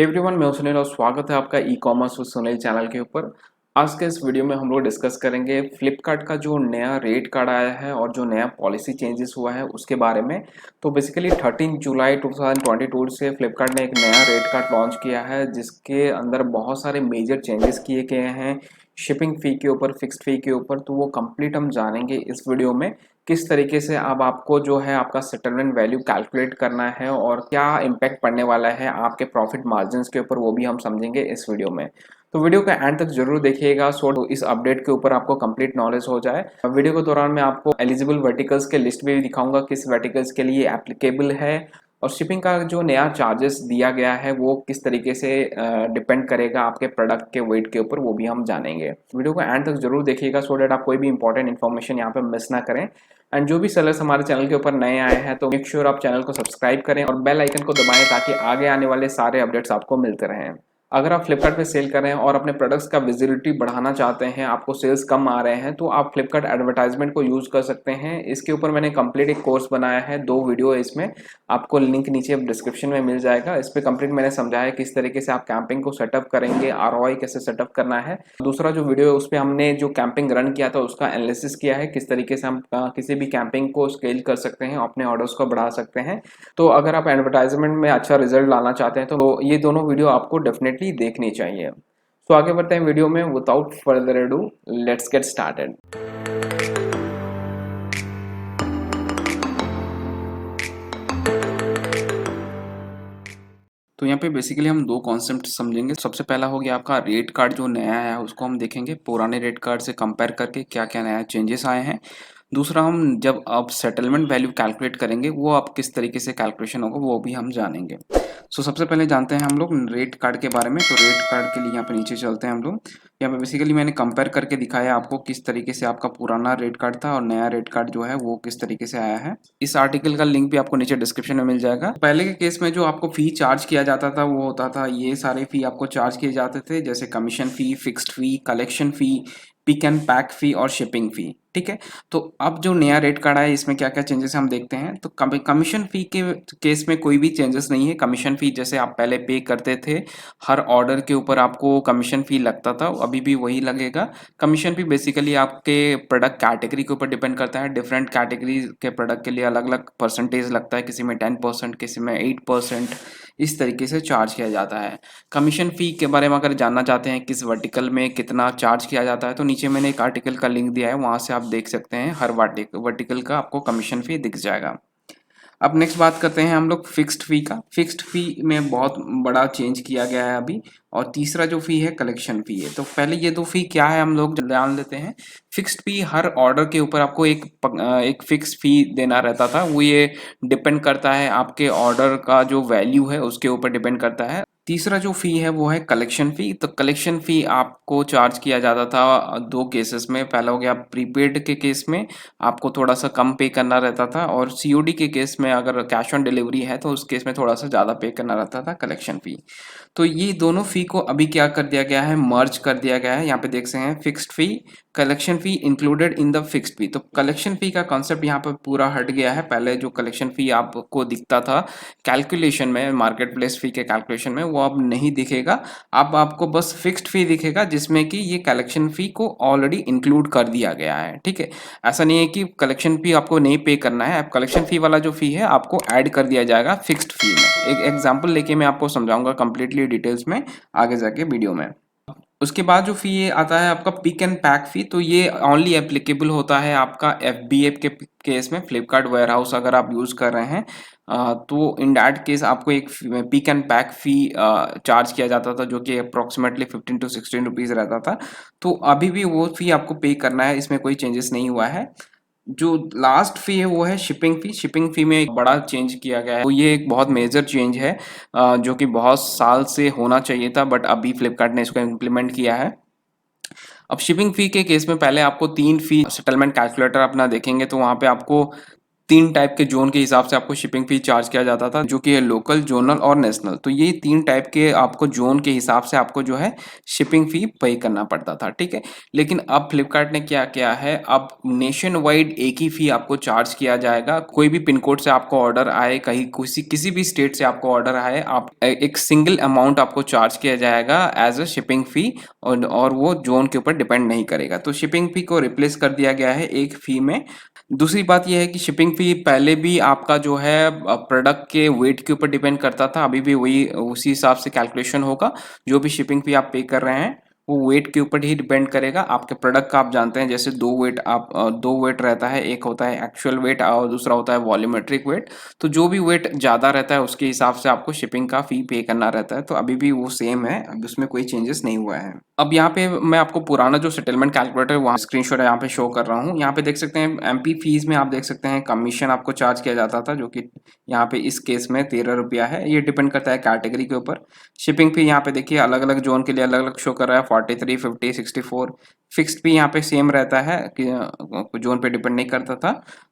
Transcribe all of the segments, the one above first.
Hey everyone, मैं हूं सुनील और स्वागत है आपका e commerce with Sunil channel के ऊपर। आज के इस वीडियो में हम लोग डिस्कस करेंगे फ्लिपकार्ट का जो नया रेट कार्ड आया है और जो नया पॉलिसी चेंजेस हुआ है उसके बारे में। तो बेसिकली 13 जुलाई 2022 से फ्लिपकार्ट ने एक नया रेट कार्ड लॉन्च किया है जिसके अंदर बहुत सारे मेजर चेंजेस किए गए हैं शिपिंग फ़ी के ऊपर, फिक्स्ड फ़ी के ऊपर। तो वो कंप्लीट हम जानेंगे इस वीडियो में किस तरीके से अब आपको जो है आपका सेटलमेंट वैल्यू कैलकुलेट करना है और क्या इम्पैक्ट पड़ने वाला है आपके प्रॉफिट मार्जिन्स के ऊपर, वो भी हम समझेंगे इस वीडियो में। तो वीडियो का एंड तक जरूर देखिएगा सो इस अपडेट के ऊपर आपको कंप्लीट नॉलेज हो जाए। वीडियो के दौरान मैं आपको एलिजिबल वर्टिकल्स के लिस्ट भी दिखाऊंगा किस वर्टिकल्स के लिए एप्लीकेबल है और शिपिंग का जो नया चार्जेस दिया गया है वो किस तरीके से डिपेंड करेगा आपके प्रोडक्ट के वेट के ऊपर, वो भी हम जानेंगे। वीडियो को एंड तक जरूर देखिएगा सो डेट आप कोई भी इंपॉर्टेंट इन्फॉर्मेशन यहाँ पे मिस ना करें। एंड जो भी सेलर्स हमारे चैनल के ऊपर नए आए हैं तो मेक श्योर आप चैनल को सब्सक्राइब करें और बेल आइकन को दबाएं ताकि आगे आने वाले सारे अपडेट्स आपको मिलते रहें। अगर आप फ्लिपकार्ट पे सेल कर रहे हैं और अपने प्रोडक्ट्स का विजिबिलिटी बढ़ाना चाहते हैं, आपको सेल्स कम आ रहे हैं, तो आप फ्लिपकार्ट एडवर्टाइजमेंट को यूज़ कर सकते हैं। इसके ऊपर मैंने कंप्लीट एक कोर्स बनाया है, 2 वीडियो है इसमें, आपको लिंक नीचे डिस्क्रिप्शन में मिल जाएगा। इस पर कंप्लीट मैंने समझाया है किस तरीके से आप कैंपिंग को सेटअप करेंगे, आरओआई कैसे सेटअप करना है। दूसरा जो वीडियो है उस पर हमने जो कैंपिंग रन किया था उसका एनालिसिस किया है, किस तरीके से हम किसी भी कैंपिंग को स्केल कर सकते हैं, अपने ऑर्डर्स को बढ़ा सकते हैं। तो अगर आप एडवर्टाइजमेंट में अच्छा रिजल्ट लाना चाहते हैं तो ये दोनों वीडियो आपको डेफिनेटली देखनी चाहिए। तो आगे बढ़ते हैं वीडियो में। Without further ado, let's get started. तो यहाँ पे बेसिकली हम 2 कॉन्सेप्ट समझेंगे। सबसे पहला हो गया आपका रेट कार्ड जो नया आया है उसको हम देखेंगे, पुराने रेट कार्ड से कंपेयर करके क्या क्या नया चेंजेस आए हैं। दूसरा, हम जब आप सेटलमेंट वैल्यू कैलकुलेट करेंगे वो आप किस तरीके से कैलकुलेशन होगा वो भी हम जानेंगे। सबसे पहले जानते हैं हम लोग रेट कार्ड के बारे में। तो रेट कार्ड के लिए यहाँ पे नीचे चलते हैं हम लोग। यहाँ पे बेसिकली मैंने कंपेयर करके दिखाया आपको किस तरीके से आपका पुराना रेट कार्ड था और नया रेट कार्ड जो है वो किस तरीके से आया है। इस आर्टिकल का लिंक भी आपको नीचे डिस्क्रिप्शन में मिल जाएगा। पहले के केस में जो आपको फी चार्ज किया जाता था वो होता था, ये सारे फी आपको चार्ज किए जाते थे, जैसे commission fee, fixed fee, collection fee, pick and pack fee और शिपिंग फी। ठीक है। तो अब जो नया रेट कार्ड आया इसमें क्या क्या चेंजेस हम देखते हैं। तो कमीशन फी के केस में कोई भी चेंजेस नहीं है। कमीशन फी जैसे आप पहले पे करते थे, हर ऑर्डर के ऊपर आपको कमीशन फी लगता था, अभी भी वही लगेगा। कमीशन फी बेसिकली आपके प्रोडक्ट कैटेगरी के ऊपर डिपेंड करता है। डिफरेंट कैटेगरी के प्रोडक्ट के लिए अलग अलग परसेंटेज लगता है, किसी में 10%, किसी में 8%, इस तरीके से चार्ज किया जाता है। कमीशन फी के बारे में अगर जानना चाहते हैं किस वर्टिकल में कितना चार्ज किया जाता है तो नीचे मैंने एक आर्टिकल का लिंक दिया है, वहां से आप देख सकते हैं। हर वर्टिकल का आपको कमीशन फी दिख जाएगा। अब नेक्स्ट बात करते हैं हम लोग फिक्स्ड फी का। फिक्स्ड फी में बहुत बड़ा चेंज किया गया है अभी। और तीसरा जो फी है कलेक्शन फी है। तो पहले ये 2 फी क्या है हम लोग जान लेते हैं। फिक्स्ड फी हर ऑर्डर के ऊपर आपको एक फिक्स फी देना रहता था। वो ये डिपेंड करता है आपके ऑर्डर का जो वैल्यू है उसके ऊपर डिपेंड करता है। तीसरा जो फी है वो है कलेक्शन फी। तो कलेक्शन फी आपको चार्ज किया जाता था 2 केसेस में। पहला हो गया प्रीपेड के केस में आपको थोड़ा सा कम पे करना रहता था, और सीओडी के केस में अगर कैश ऑन डिलीवरी है तो उस केस में थोड़ा सा ज़्यादा पे करना रहता था कलेक्शन फी। तो ये दोनों फी को अभी क्या कर दिया गया है, मर्ज कर दिया गया है। यहाँ पे देख सकते हैं fixed fee, collection fee included in the fixed fee. तो कलेक्शन फी का कॉन्सेप्ट यहाँ पे पूरा हट गया है। पहले जो कलेक्शन फी आपको दिखता था कैलकुलेशन में, मार्केट प्लेस फी के कैलकुलेशन में, वो अब नहीं दिखेगा। अब आपको बस फिक्स्ड फी दिखेगा जिसमें कि ये कलेक्शन फी को ऑलरेडी इंक्लूड कर दिया गया है। ठीक है। ऐसा नहीं है कि कलेक्शन फी आपको नहीं पे करना है, अब कलेक्शन फी वाला जो फी है आपको ऐड कर दिया जाएगा फिक्स्ड फी में। एक एग्जांपल लेके मैं आपको समझाऊंगा कंप्लीटली डिटेल्स में आगे जाके वीडियो में। उसके बाद जो फी आता है आपका पिक एंड पैक फी। तो ये ओनली एप्लीकेबल होता है आपका एफबीएफ के केस में, फ्लिपकार्ट वेयरहाउस अगर आप यूज़ कर रहे हैं तो इन दैट केस आपको एक pick and pack fee charge किया जाता था जो कि अप्रोक्सीमेटली 15 to 16 रुपीज़ रहता था। तो अभी भी वो फी आपको पे करना है, इसमें कोई चेंजेस नहीं हुआ है। जो लास्ट फी है वो है शिपिंग फी। शिपिंग फी में एक बड़ा चेंज किया गया है, तो ये एक बहुत मेजर चेंज है जो कि बहुत साल से होना चाहिए था, बट अभी फ्लिपकार्ट ने इसको इम्प्लीमेंट किया है। अब शिपिंग फी के केस में पहले आपको 3 फी सेटलमेंट कैलकुलेटर अपना देखेंगे तो वहाँ पे आपको तीन टाइप के जोन के हिसाब से आपको शिपिंग फी चार्ज किया जाता था, जो कि है लोकल, जोनल और नेशनल। तो ये तीन टाइप के आपको जोन के हिसाब से आपको जो है शिपिंग फी पे करना पड़ता था, ठीक है। लेकिन अब फ्लिपकार्ट ने क्या किया है, अब नेशन वाइड एक ही फी आपको चार्ज किया जाएगा। कोई भी पिन कोड से आपको ऑर्डर आए, कहीं किसी भी स्टेट से आपको ऑर्डर आए, आप एक सिंगल अमाउंट आपको चार्ज किया जाएगा एज अ शिपिंग फी, और वो जोन के ऊपर डिपेंड नहीं करेगा। तो शिपिंग फी को रिप्लेस कर दिया गया है एक फी में। दूसरी बात ये है कि शिपिंग फी पहले भी आपका जो है प्रोडक्ट के वेट के ऊपर डिपेंड करता था, अभी भी वही उसी हिसाब से कैलकुलेशन होगा। जो भी शिपिंग फी आप पे कर रहे हैं वो वेट के ऊपर ही डिपेंड करेगा। आपके प्रोडक्ट का आप जानते हैं, जैसे दो वेट रहता है, एक होता है एक्चुअल वेट और दूसरा होता है वॉल्यूमेट्रिक वेट। तो जो भी वेट ज़्यादा रहता है उसके हिसाब से आपको शिपिंग का फी पे करना रहता है। तो अभी भी वो सेम है, अभी उसमें कोई चेंजेस नहीं हुआ है। अब यहाँ पे मैं आपको पुराना जो सेटलमेंट कैलकुलेटर वहाँ स्क्रीनशॉट यहाँ पे शो कर रहा हूँ। यहाँ पे देख सकते हैं एमपी फीस में आप देख सकते हैं कमीशन आपको चार्ज किया जाता था, जो कि यहाँ पे इस केस में 13 रुपया है। ये डिपेंड करता है कैटेगरी के ऊपर। शिपिंग फी यहाँ पे देखिए अलग अलग जोन के लिए अलग अलग शो कर रहा है, 43, 50, 64। फिक्स्ड फी यहाँ पे सेम रहता है कि जोन पे डिपेंड नहीं करता था।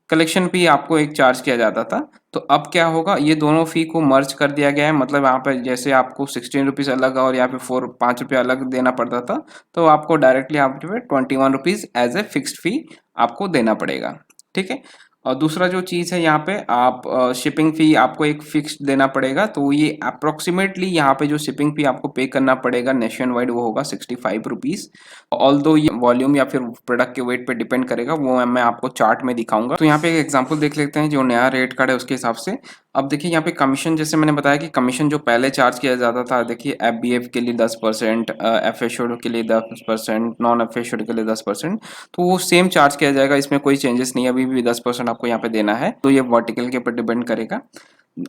कलेक्शन फी आपको एक चार्ज किया जाता था। तो अब क्या होगा, ये दोनों फी को मर्ज कर दिया गया है। मतलब यहाँ पे जैसे आपको 16 रुपीज़ अलग और यहाँ पे 5 रुपये अलग देना पड़ता था, तो आपको डायरेक्टली यहाँ पे 21 रुपीज़ एज ए फिक्स्ड फी आपको देना पड़ेगा, ठीक है। और दूसरा जो चीज़ है, यहाँ पे आप शिपिंग फी आपको एक फिक्स देना पड़ेगा। तो ये अप्रोक्सीमेटली यहाँ पे जो शिपिंग फी आपको पे करना पड़ेगा नेशन वाइड वो होगा 65 रुपीज़। ऑल्दो ये वॉल्यूम या फिर प्रोडक्ट के वेट पे डिपेंड करेगा, वो मैं आपको चार्ट में दिखाऊंगा। तो यहाँ पे एक एग्जांपल देख लेते हैं जो नया रेट कार्ड है उसके हिसाब से। अब देखिए यहाँ पे कमीशन, जैसे मैंने बताया कि कमीशन जो पहले चार्ज किया जाता था, देखिए एफबीएफ के लिए 10%, एफएसओ के लिए 10%, नॉन एफएसओ के लिए 10%। तो वो सेम चार्ज किया जाएगा, इसमें कोई चेंजेस नहीं है। अभी भी 10% आपको यहाँ पे देना है, तो ये वर्टिकल के ऊपर डिपेंड करेगा।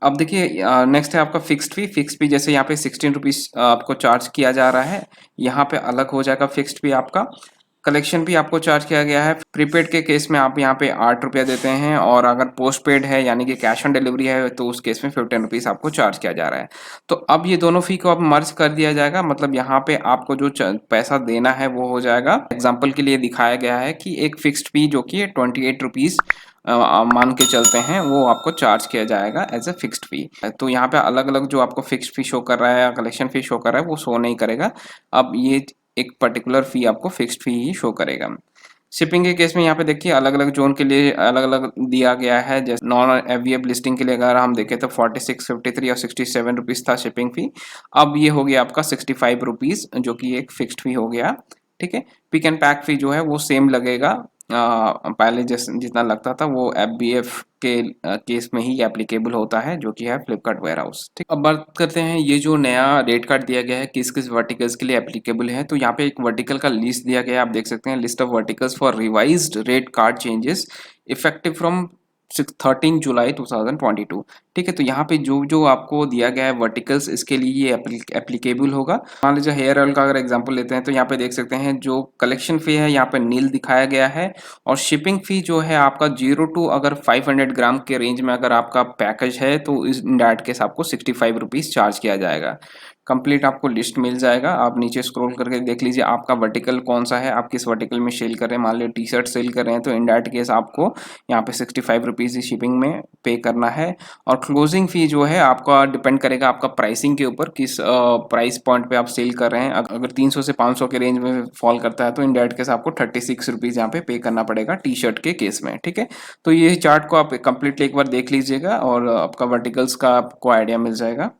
अब देखिए नेक्स्ट है आपका फिक्स्ड फी। फिक्स्ड फी जैसे यहाँ पे 16 रुपीज़ आपको चार्ज किया जा रहा है, यहाँ पे अलग हो जाएगा फिक्स्ड फी आपका। कलेक्शन भी आपको चार्ज किया गया है। प्रीपेड के केस में आप यहाँ पे 8 रुपया देते हैं, और अगर पोस्ट पेड है यानी कि कैश ऑन डिलीवरी है तो उस केस में 15 रुपीज़ आपको चार्ज किया जा रहा है। तो अब ये दोनों फी को अब मर्ज कर दिया जाएगा। मतलब यहाँ पे आपको जो पैसा देना है वो हो जाएगा। एग्जाम्पल के लिए दिखाया गया है कि एक फिक्स्ड फी जो कि 28 रुपीज़ मान के चलते हैं, वो आपको चार्ज किया जाएगा एज ए फिक्स्ड फी। तो यहाँ पे अलग अलग जो आपको फिक्स्ड फी शो कर रहा है या कलेक्शन फी शो कर रहा है वो शो नहीं करेगा। अब ये एक पर्टिकुलर फी आपको फिक्स्ड फी ही शो करेगा। शिपिंग के केस में यहाँ पे देखिए अलग अलग जोन के लिए अलग अलग दिया गया है। जैसे नॉन एवीएफ लिस्टिंग के लिए अगर हम देखें तो 46, 53 और 67 रुपीज़ था शिपिंग फी। अब ये हो गया आपका 65 रुपीज़, जो कि एक फिक्स्ड फी हो गया, ठीक है। पिक एंड पैक फी जो है वो सेम लगेगा, पहले जितना लगता था वो एफबीएफ के केस में ही एप्लीकेबल होता है, जो कि है फ्लिपकार्ट वेयरहाउस, ठीक। अब बात करते हैं ये जो नया रेट कार्ड दिया गया है किस किस वर्टिकल्स के लिए एप्लीकेबल है। तो यहाँ पे एक वर्टिकल का लिस्ट दिया गया है, आप देख सकते हैं list of verticals for revised rate card changes effective from 13 जुलाई 2022, ठीक है। तो यहाँ पे जो जो आपको दिया गया है वर्टिकल्स, इसके लिए ये एप्लीकेबल होगा। मान लीजिए हेयर ऑयल का अगर एग्जांपल लेते हैं तो यहाँ पे देख सकते हैं जो कलेक्शन फी है यहाँ पे नील दिखाया गया है, और शिपिंग फी जो है आपका 0 to अगर 500 ग्राम के रेंज में अगर आपका पैकेज है तो इस डाइट केस आपको 65 रुपीज़ चार्ज किया जाएगा। कंप्लीट आपको लिस्ट मिल जाएगा, आप नीचे स्क्रॉल करके देख लीजिए आपका वर्टिकल कौन सा है, आप किस वर्टिकल में सेल कर रहे हैं। मान लो टी शर्ट सेल कर रहे हैं तो इन डाइट केस आपको यहाँ पे 65 रुपीज़ ही शिपिंग में पे करना है। और क्लोजिंग फी जो है आपका डिपेंड करेगा आपका प्राइसिंग के ऊपर, किस प्राइस पॉइंट पे आप सेल कर रहे हैं। अगर 300 से 500 के रेंज में फॉल करता है तो इन डाइट केस आपको 36 रुपीज़ यहाँ पे करना पड़ेगा टी शर्ट के केस में, ठीक है। तो ये चार्ट को आप कंप्लीटली एक बार देख लीजिएगा और आपका वर्टिकल्स का आपको आइडिया मिल जाएगा।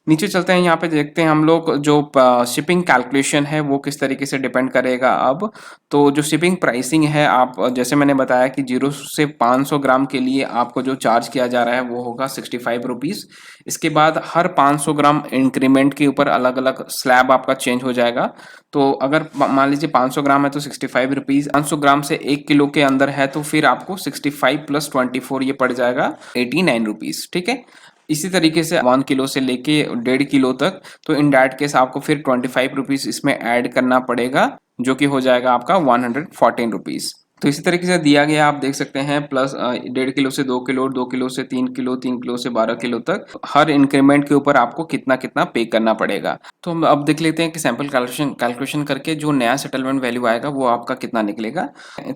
नीचे चलते हैं, यहाँ पे देखते हैं हम लोग जो शिपिंग कैलकुलेशन है वो किस तरीके से डिपेंड करेगा। अब तो जो शिपिंग प्राइसिंग है, आप जैसे मैंने बताया कि 0 से 500 ग्राम के लिए आपको जो चार्ज किया जा रहा है वो होगा 65 रुपीज़। इसके बाद हर 500 ग्राम इंक्रीमेंट के ऊपर अलग अलग स्लैब आपका चेंज हो जाएगा। तो अगर मान लीजिए 500 ग्राम है तो 65 रुपीज़, 500 ग्राम से 1 किलो के अंदर है तो फिर आपको 65 + 24 ये पड़ जाएगा 89 रुपीज़, ठीक है। इसी तरीके से 1 किलो से लेके 1.5 किलो तक, तो इन डैट केस आपको फिर 25 रुपीज़ इसमें ऐड करना पड़ेगा, जो कि हो जाएगा आपका 114 रुपीज़। तो इसी तरीके से दिया गया आप देख सकते हैं प्लस 1.5 किलो से 2 किलो, 2 किलो से 3 किलो, 3 किलो से 12 किलो तक हर इंक्रीमेंट के ऊपर आपको कितना कितना पे करना पड़ेगा। तो हम अब देख लेते हैं कि सैंपल कैलकुलेशन करके जो नया सेटलमेंट वैल्यू आएगा वो आपका कितना निकलेगा।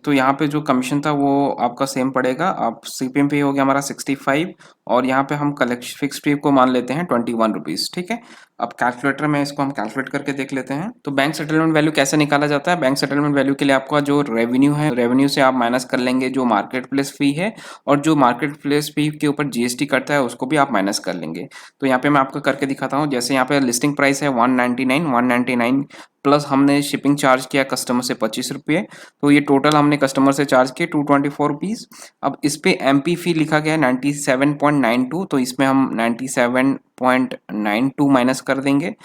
तो यहाँ पे जो कमीशन था वो आपका सेम पड़ेगा। आप सीपीएम पे हो गया हमारा 65 और यहाँ पे हम कलेक्शन फिक्स फी को मान लेते हैं 21 रुपीज़, ठीक है। अब कैलकुलेटर में इसको हम कैलकुलेट करके देख लेते हैं। तो बैंक सेटलमेंट वैल्यू कैसे निकाला जाता है? बैंक सेटलमेंट वैल्यू के लिए आपका जो रेवेन्यू है, रेवेन्यू से आप माइनस कर लेंगे जो मार्केट प्लेस फी है, और जो मार्केट प्लेस फी के ऊपर जीएसटी कटता है उसको भी आप माइनस कर लेंगे। तो यहाँ पे मैं आपको करके दिखाता हूँ। जैसे यहाँ पे लिस्टिंग प्राइस है 199 प्लस हमने शिपिंग चार्ज किया कस्टमर से 25 रुपये, तो ये टोटल हमने कस्टमर से चार्ज किए 224 रुपीज़। अब इस पे एमपी फी लिखा गया है 97.92, तो इसमें हम 97.92 माइनस कर देंगे।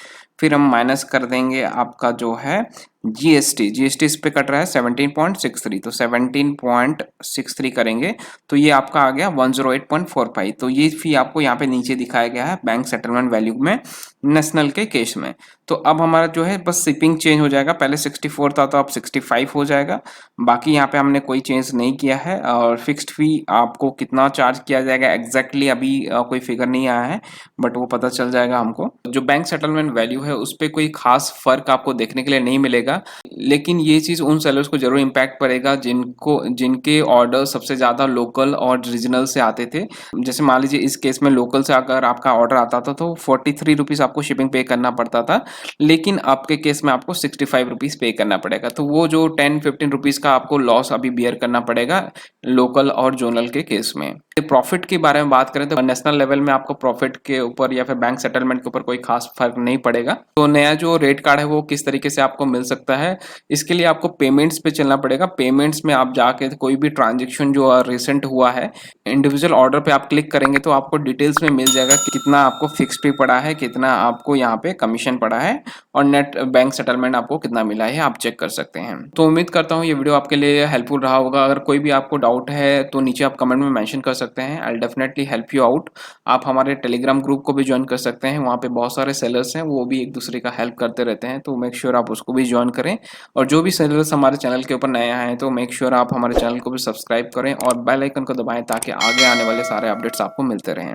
फिर हम माइनस कर देंगे आपका जो है जीएसटी, जीएसटी इस पे कट रहा है 17.63, तो 17.63 करेंगे तो ये आपका आ गया 108.45। तो ये फी आपको यहाँ पे नीचे दिखाया गया है बैंक सेटलमेंट वैल्यू में नेशनल के केस में। तो अब हमारा जो है बस शिपिंग चेंज हो जाएगा, पहले 64 था तो अब 65 हो जाएगा। बाकी यहाँ पे हमने कोई चेंज नहीं किया है। और फिक्स्ड फी आपको कितना चार्ज किया जाएगा एग्जैक्टली अभी कोई फिगर नहीं आया है, बट वो पता चल जाएगा हमको। जो बैंक सेटलमेंट वैल्यू है उस पर कोई खास फर्क आपको देखने के लिए नहीं मिलेगा, लेकिन ये चीज़ उन सेलर्स को जरूर इम्पैक्ट पड़ेगा जिनके ऑर्डर सबसे ज़्यादा लोकल और रीजनल से आते थे। जैसे मान लीजिए इस केस में लोकल से अगर आपका ऑर्डर आता था तो 43 रुपीज़ आपको शिपिंग पे करना पड़ता था, लेकिन आपके केस में आपको 65 रुपीज़ पे करना पड़ेगा। तो वो जो 10-15 रुपीज़ का आपको लॉस अभी बियर करना पड़ेगा लोकल और जोनल के केस में। प्रॉफिट के बारे में बात करें तो नेशनल लेवल में आपको प्रॉफिट के ऊपर या फिर बैंक सेटलमेंट के ऊपर कोई खास फर्क नहीं पड़ेगा। तो नया जो रेट कार्ड है वो किस तरीके से आपको मिल सकता है, इसके लिए आपको पेमेंट्स पे चलना पड़ेगा। पेमेंट्स में आप जाके कोई भी ट्रांजेक्शन जो रिसेंट हुआ है इंडिविजुअल ऑर्डर पे आप क्लिक करेंगे तो आपको डिटेल्स में मिल जाएगा कि कितना आपको फिक्स पे पड़ा है, कितना आपको यहाँ पे कमीशन पड़ा है और नेट बैंक सेटलमेंट आपको कितना मिला है आप चेक कर सकते हैं। तो उम्मीद करता हूँ ये वीडियो आपके लिए हेल्पफुल रहा होगा। अगर कोई भी आपको डाउट है तो नीचे आप कमेंट में मेंशन कर सकते हैं, I will definitely help you out. आप हमारे टेलीग्राम ग्रुप को भी ज्वाइन कर सकते हैं, वहाँ पे बहुत सारे सेलर्स हैं, वो भी एक दूसरे का हेल्प करते रहते हैं, तो मेक श्योर आप उसको भी ज्वाइन करें। और जो भी सेलर्स हमारे चैनल के ऊपर नए आए हैं तो मेक श्योर आप हमारे चैनल को भी सब्सक्राइब करें और बेल आइकन को दबाएं ताकि आगे आने वाले सारे अपडेट्स आपको मिलते रहें।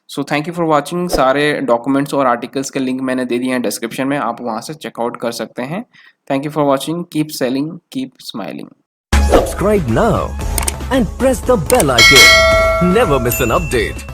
So thank you for watching. सारे डॉक्यूमेंट्स और आर्टिकल्स के लिंक मैंने दे दिए हैं डिस्क्रिप्शन में, आप वहाँ से चेकआउट कर सकते हैं। Thank you for watching. Keep selling, keep smiling. Subscribe now and press the bell icon. Never miss an update.